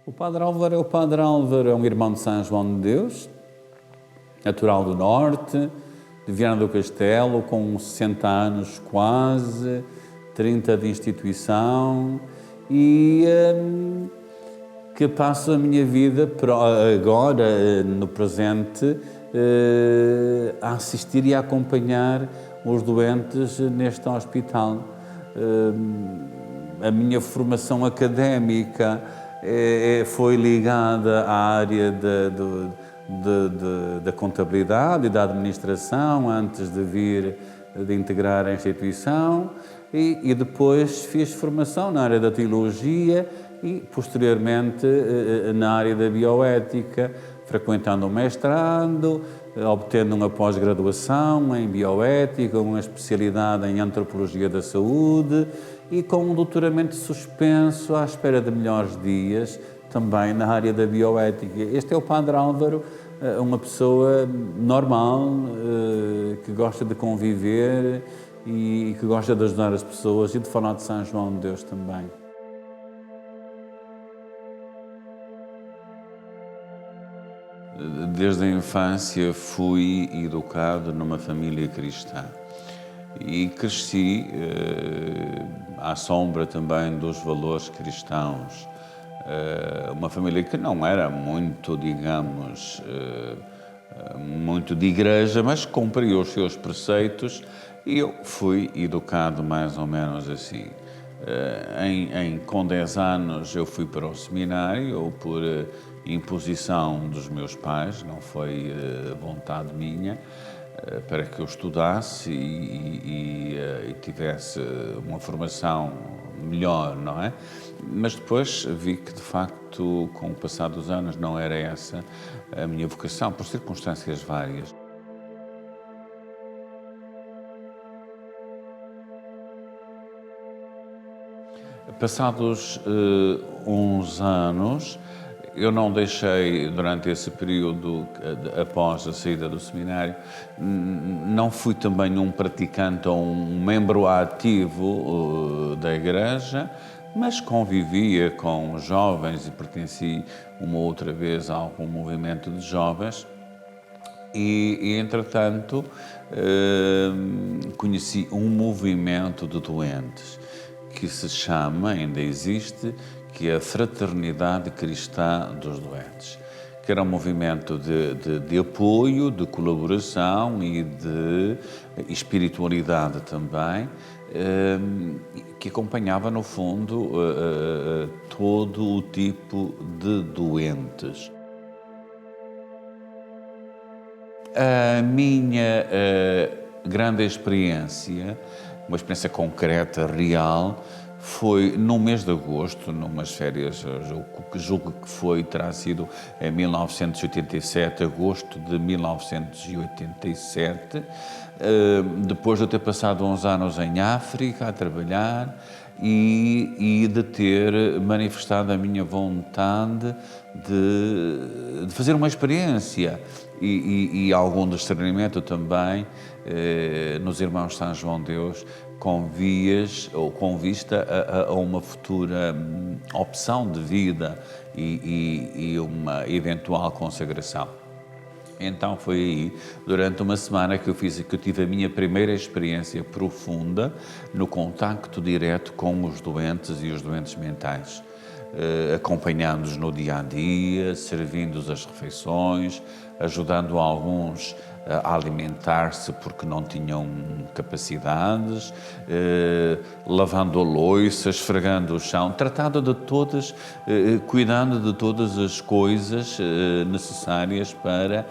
O Padre Álvaro é um irmão de São João de Deus, natural do Norte, de Viana do Castelo, com 60 anos quase, 30 de instituição e que passo a minha vida agora, no presente, a assistir e a acompanhar os doentes neste hospital. A minha formação académica foi ligada à área da contabilidade e da administração antes de integrar a instituição e depois fiz formação na área da teologia e posteriormente na área da bioética, frequentando um mestrado, obtendo uma pós-graduação em bioética, uma especialidade em antropologia da saúde e com um doutoramento suspenso à espera de melhores dias, também na área da bioética. Este é o Padre Álvaro, uma pessoa normal, que gosta de conviver e que gosta de ajudar as pessoas e de falar de São João de Deus também. Desde a infância fui educado numa família cristã e cresci à sombra também dos valores cristãos. Uma família que não era muito, digamos, muito de igreja, mas cumpria os seus preceitos e eu fui educado mais ou menos assim. Com 10 anos eu fui para o seminário, por imposição dos meus pais, não foi vontade minha, para que eu estudasse e tivesse uma formação melhor, não é? Mas depois vi que, de facto, com o passar dos anos, não era essa a minha vocação, por circunstâncias várias. Passados uns anos, eu não deixei, durante esse período, após a saída do seminário, não fui também um praticante ou um membro ativo da Igreja, mas convivia com jovens e pertenci uma outra vez a algum movimento de jovens e entretanto, conheci um movimento de doentes que se chama, ainda existe, que é a Fraternidade Cristã dos Doentes, que era um movimento de apoio, de colaboração e de espiritualidade também, que acompanhava, no fundo, todo o tipo de doentes. A minha grande experiência, uma experiência concreta, real, foi no mês de agosto, numas férias, julgo que terá sido em 1987, agosto de 1987, depois de eu ter passado uns anos em África a trabalhar e de ter manifestado a minha vontade de fazer uma experiência e algum discernimento também nos Irmãos São João de Deus, com vista a uma futura opção de vida e uma eventual consagração. Então foi aí, durante uma semana, que eu tive a minha primeira experiência profunda no contacto direto com os doentes e os doentes mentais, acompanhando-os no dia-a-dia, servindo-os as refeições, ajudando alguns a alimentar-se porque não tinham capacidades, lavando a louça, esfregando o chão, cuidando de todas as coisas necessárias para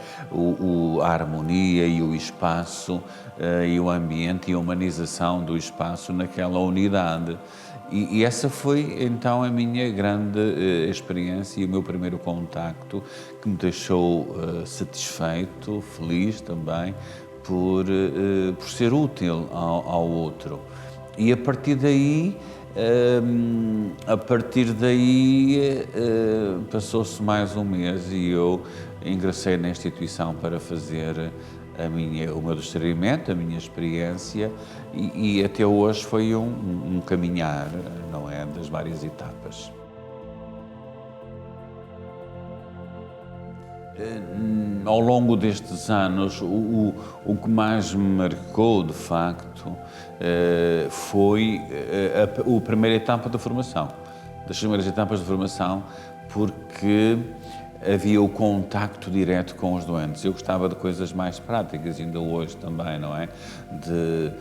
a harmonia e o espaço e o ambiente e a humanização do espaço naquela unidade. E essa foi, então, a minha grande experiência e o meu primeiro contacto, que me deixou satisfeito, feliz também, por ser útil ao outro. E a partir daí, passou-se mais um mês e eu ingressei na instituição para fazer o meu discernimento, a minha experiência e até hoje foi um caminhar, não é, das várias etapas. Ao longo destes anos, o que mais me marcou, de facto, foi a primeira etapa da formação, das primeiras etapas de formação, porque havia o contacto direto com os doentes. Eu gostava de coisas mais práticas, ainda hoje também, não é? De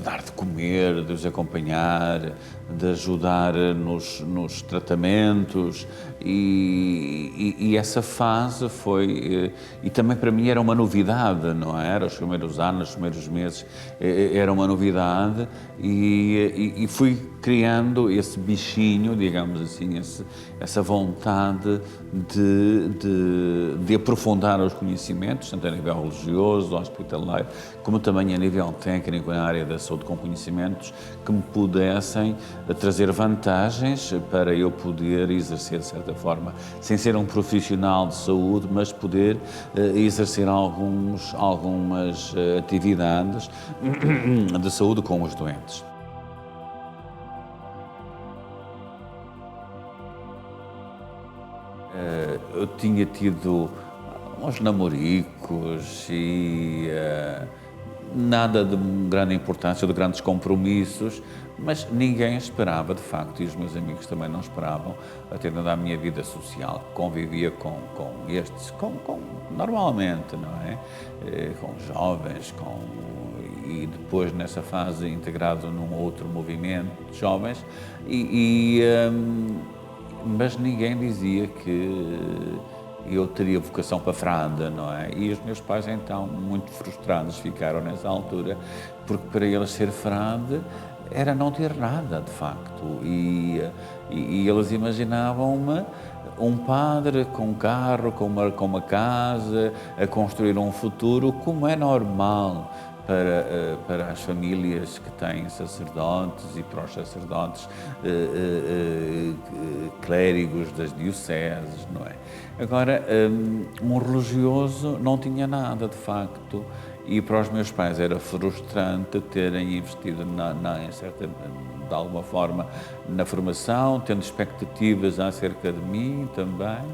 dar de comer, de os acompanhar, de ajudar nos tratamentos e essa fase foi... E também para mim era uma novidade, não era? Os primeiros anos, os primeiros meses, era uma novidade e fui criando esse bichinho, digamos assim, essa vontade de aprofundar os conhecimentos, tanto a nível religioso, hospitalar, como também a nível técnico na área da saúde, com conhecimentos que me pudessem trazer vantagens para eu poder exercer, de certa forma, sem ser um profissional de saúde, mas poder exercer algumas atividades de saúde com os doentes. Eu tinha tido uns namoricos e nada de grande importância, de grandes compromissos, mas ninguém esperava, de facto, e os meus amigos também não esperavam, atendendo à minha vida social. Convivia com estes, normalmente, não é? Com jovens, e depois nessa fase integrado num outro movimento de jovens, mas ninguém dizia que eu teria vocação para frade, não é? E os meus pais, então, muito frustrados ficaram nessa altura, porque para eles ser frade era não ter nada, de facto. E eles imaginavam-me um padre com um carro, com uma casa, a construir um futuro, como é normal para as famílias que têm sacerdotes e para os sacerdotes clérigos das dioceses, não é? Agora, um religioso não tinha nada, de facto, e para os meus pais era frustrante terem investido de alguma forma na formação, tendo expectativas acerca de mim também,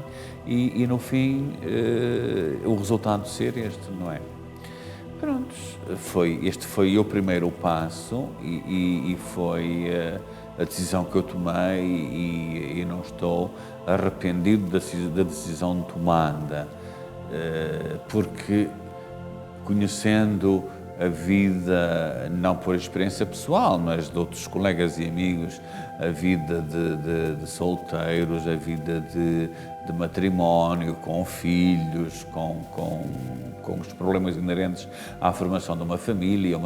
e no fim o resultado ser este, não é? Prontos, este foi o primeiro passo e foi a decisão que eu tomei e não estou arrependido da decisão tomada, porque conhecendo a vida, não por experiência pessoal, mas de outros colegas e amigos, a vida de solteiros, a vida de matrimónio, com filhos, com os problemas inerentes à formação de uma família,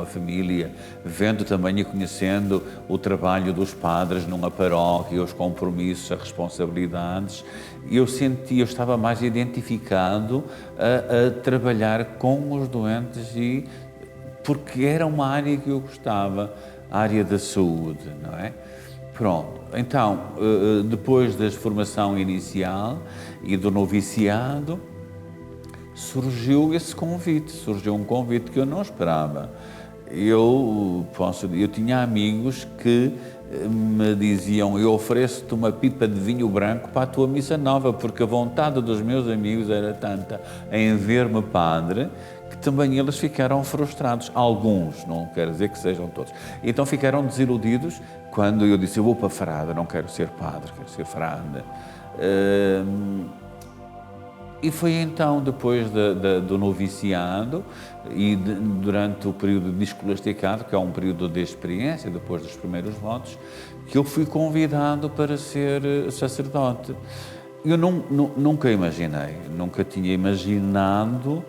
vendo também e conhecendo o trabalho dos padres numa paróquia, os compromissos, as responsabilidades, eu estava mais identificado a trabalhar com os doentes porque era uma área que eu gostava, a área da saúde, não é? Pronto, então, depois da formação inicial e do noviciado, surgiu um convite que eu não esperava. Eu tinha amigos que me diziam: eu ofereço-te uma pipa de vinho branco para a tua missa nova, porque a vontade dos meus amigos era tanta em ver-me padre, que também eles ficaram frustrados. Alguns, não quero dizer que sejam todos. Então ficaram desiludidos quando eu disse: eu vou para frade, não quero ser padre, quero ser frade. E foi então, depois do noviciado e durante o período de escolasticado, que é um período de experiência, depois dos primeiros votos, que eu fui convidado para ser sacerdote. Eu nunca tinha imaginado,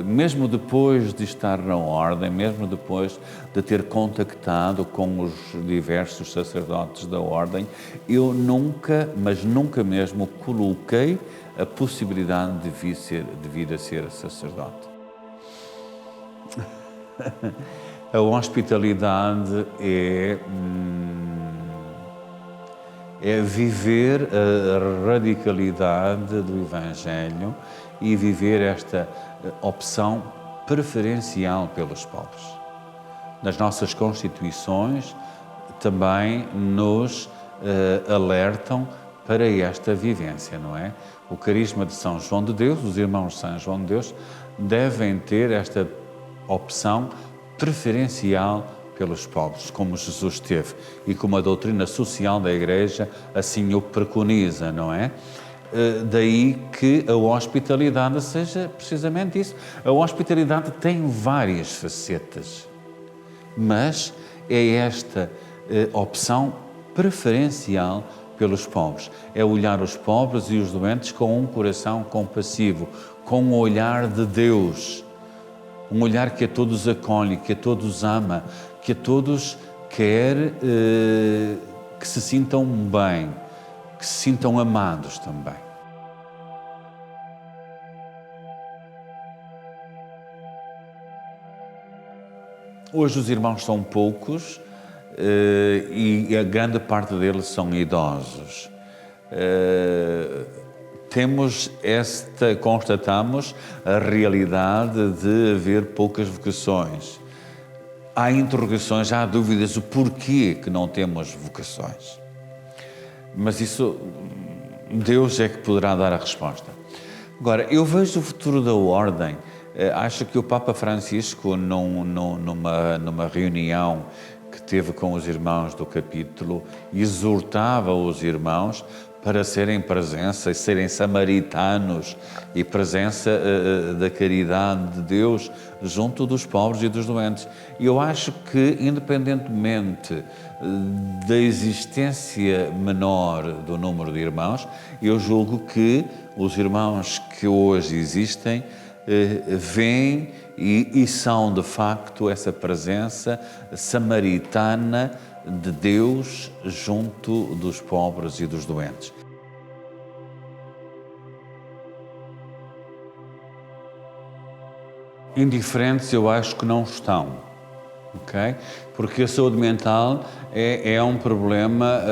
mesmo depois de estar na ordem, mesmo depois de ter contactado com os diversos sacerdotes da ordem, eu nunca mesmo coloquei a possibilidade de vir a ser sacerdote. A hospitalidade é viver a radicalidade do Evangelho e viver esta opção preferencial pelos pobres. Nas nossas constituições também nos alertam para esta vivência, não é? o carisma de São João de Deus, os irmãos de São João de Deus, devem ter esta opção preferencial pelos pobres, como Jesus teve e como a doutrina social da Igreja assim o preconiza, não é? Daí que a hospitalidade seja precisamente isso. A hospitalidade tem várias facetas, mas é esta opção preferencial pelos pobres. É olhar os pobres e os doentes com um coração compassivo, com um olhar de Deus, um olhar que a todos acolhe, que a todos ama, que a todos quer que se sintam bem, que se sintam amados também. Hoje os irmãos são poucos e a grande parte deles são idosos. Constatamos a realidade de haver poucas vocações. Há interrogações, há dúvidas o porquê que não temos vocações. Mas isso, Deus é que poderá dar a resposta. Agora, eu vejo o futuro da Ordem. Acho que o Papa Francisco, numa reunião que teve com os irmãos do capítulo, exortava os irmãos para serem presença e serem samaritanos e presença da caridade de Deus junto dos pobres e dos doentes. E eu acho que, independentemente da existência menor do número de irmãos, eu julgo que os irmãos que hoje existem veem e são, de facto, essa presença samaritana de Deus junto dos pobres e dos doentes. Indiferentes eu acho que não estão, ok? Porque a saúde mental é um problema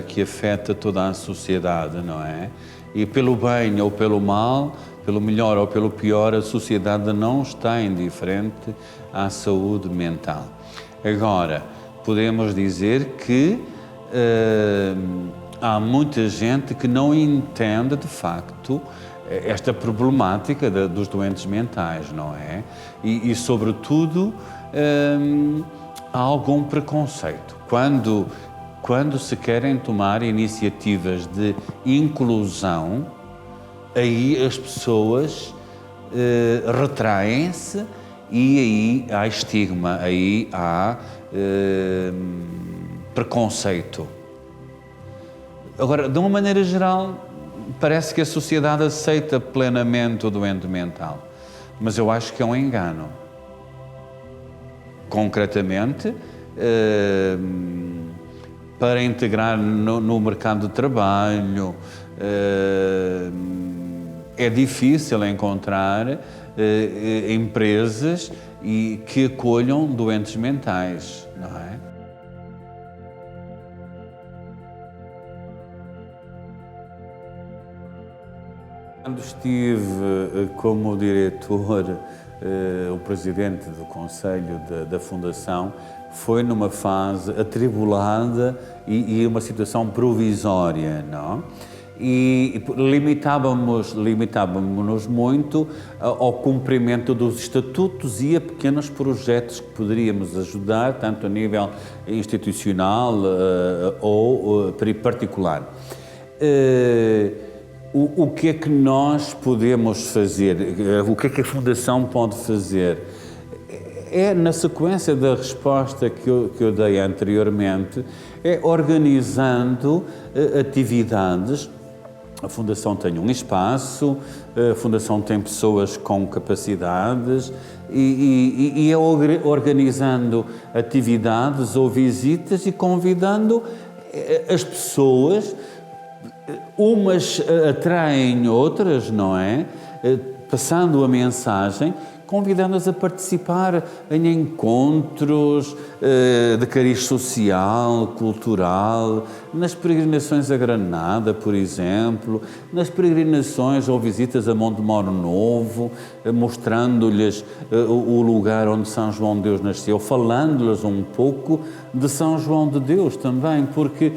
que afeta toda a sociedade, não é? E pelo bem ou pelo mal, pelo melhor ou pelo pior, a sociedade não está indiferente à saúde mental. Agora, podemos dizer que há muita gente que não entende, de facto, esta problemática dos doentes mentais, não é? E sobretudo, há algum preconceito. Quando se querem tomar iniciativas de inclusão, aí as pessoas retraem-se e aí há estigma, aí há preconceito. Agora, de uma maneira geral, parece que a sociedade aceita plenamente o doente mental, mas eu acho que é um engano. Concretamente, para integrar no mercado de trabalho, é difícil encontrar empresas que acolham doentes mentais, não é? Quando estive como diretor, o presidente do Conselho da Fundação, foi numa fase atribulada e uma situação provisória, não? E limitávamos-nos muito ao cumprimento dos estatutos e a pequenos projetos que poderíamos ajudar, tanto a nível institucional ou particular. O que é que nós podemos fazer? O que é que a Fundação pode fazer? É, na sequência da resposta que eu dei anteriormente, é organizando atividades. A Fundação tem um espaço, a Fundação tem pessoas com capacidades e é organizando atividades ou visitas e convidando as pessoas. Umas atraem outras, não é? Passando a mensagem convidando-as a participar em encontros de cariz social, cultural, nas peregrinações a Granada, por exemplo, nas peregrinações ou visitas a Monte Moro Novo, mostrando-lhes o lugar onde São João de Deus nasceu, falando-lhes um pouco de São João de Deus também, porque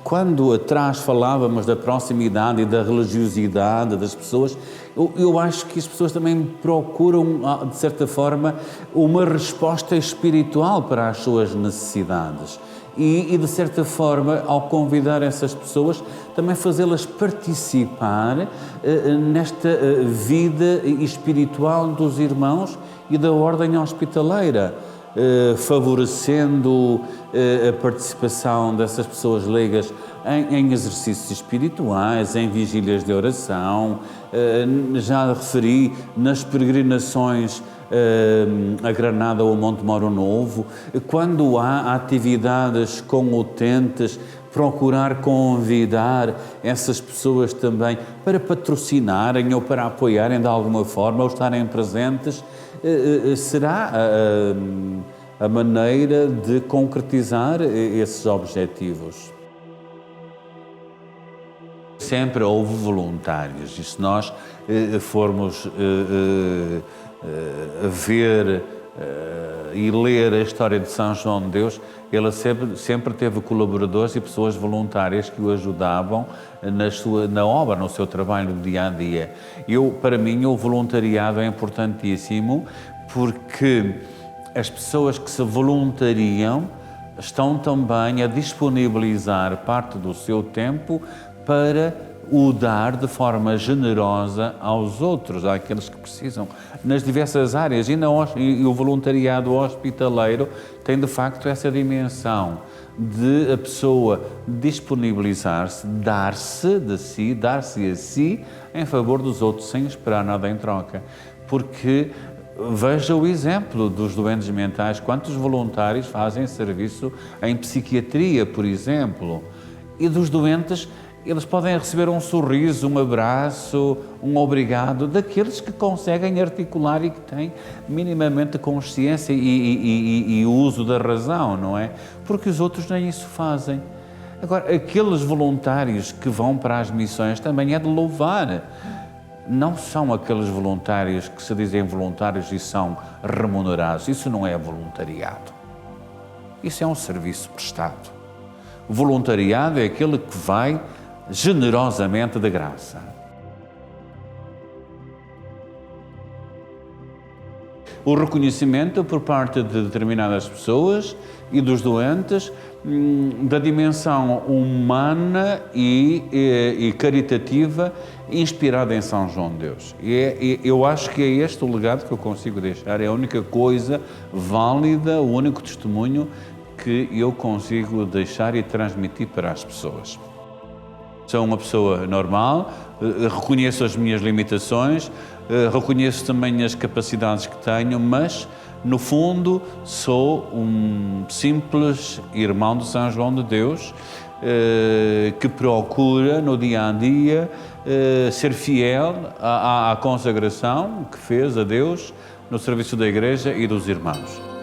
quando atrás falávamos da proximidade e da religiosidade das pessoas, eu acho que as pessoas também procuram, de certa forma, uma resposta espiritual para as suas necessidades. E, de certa forma, ao convidar essas pessoas, também fazê-las participar nesta vida espiritual dos irmãos e da ordem hospitaleira, favorecendo a participação dessas pessoas leigas em exercícios espirituais, em vigílias de oração, já referi nas peregrinações a Granada ou ao Monte Moro Novo, quando há atividades com utentes, procurar convidar essas pessoas também para patrocinarem ou para apoiarem de alguma forma ou estarem presentes, será a maneira de concretizar esses objetivos. Sempre houve voluntários, e se nós formos ver e ler a história de São João de Deus, ele sempre teve colaboradores e pessoas voluntárias que o ajudavam na obra, no seu trabalho do dia a dia. Para mim, o voluntariado é importantíssimo porque as pessoas que se voluntariam estão também a disponibilizar parte do seu tempo para o dar de forma generosa aos outros, àqueles que precisam, nas diversas áreas. E o voluntariado hospitaleiro tem, de facto, essa dimensão de a pessoa disponibilizar-se, dar-se de si, dar-se a si, em favor dos outros, sem esperar nada em troca. Porque veja o exemplo dos doentes mentais, quantos voluntários fazem serviço em psiquiatria, por exemplo, e dos doentes. Eles podem receber um sorriso, um abraço, um obrigado daqueles que conseguem articular e que têm minimamente consciência e uso da razão, não é? Porque os outros nem isso fazem. Agora, aqueles voluntários que vão para as missões também é de louvar. Não são aqueles voluntários que se dizem voluntários e são remunerados. Isso não é voluntariado. Isso é um serviço prestado. O voluntariado é aquele que vai generosamente de graça. O reconhecimento por parte de determinadas pessoas e dos doentes da dimensão humana e caritativa inspirada em São João de Deus. Eu acho que é este o legado que eu consigo deixar, é a única coisa válida, o único testemunho que eu consigo deixar e transmitir para as pessoas. Sou uma pessoa normal, reconheço as minhas limitações, reconheço também as capacidades que tenho, mas, no fundo, sou um simples irmão de São João de Deus que procura, no dia-a-dia, ser fiel à consagração que fez a Deus no serviço da Igreja e dos irmãos.